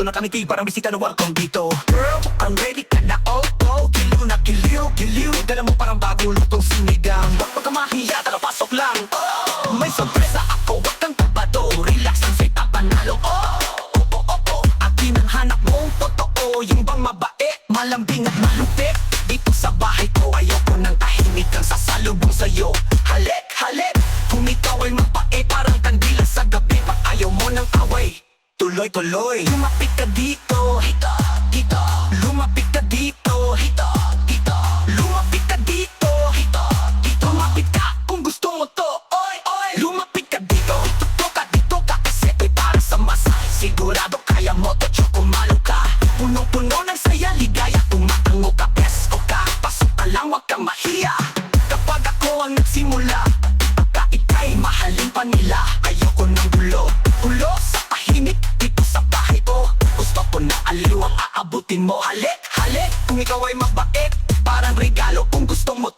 Luto ng kamiti, parang bisita na welcome dito. Girl, I'm ready ka na, oh, oh. Giliw na giliw, giliw. Dala mo parang bagong lutong sinigang. Huwag ka mahiya, tara pasok lang. Oh, may sorpresa ako, huwag kang kabado. Relax lang sa'y tapanalo, oh. Oh, oh, oh, oh. Akin ang hanap mong totoo. Yung bang mabait, malambing at malupit. Dito sa bahay ko, ayoko ng tahimik kang sasalubong sa'yo. Halik, halik. Kung ikaw ay mapait, parang kandila sa gabi. Pag ayaw mo ng away, tuloy-tuloy. Lumapit ka dito, hita, hita. Lumapit ka dito, hita, hita. Lumapit ka dito, hita, hita. Lumapit ka kung gusto mo to, oy, oy. Lumapit ka dito, dito ka kasi ito'y para sa masa. Sigurado kaya mo to, chokumalo ka. Punong-puno ng saya, ligaya. Tumatango ka, pesto ka. Pasok ka lang, wag kang mahiya. Kapag ako ang nagsimula, ika'y mahalin pa nila. Ayoko ng gulo, gulo sa tahimik dito sa bahay ko. Gusto ko na aliw ang aabutin mo. Halik, halik, kung ikaw ay mabait, parang regalo kung gusto mo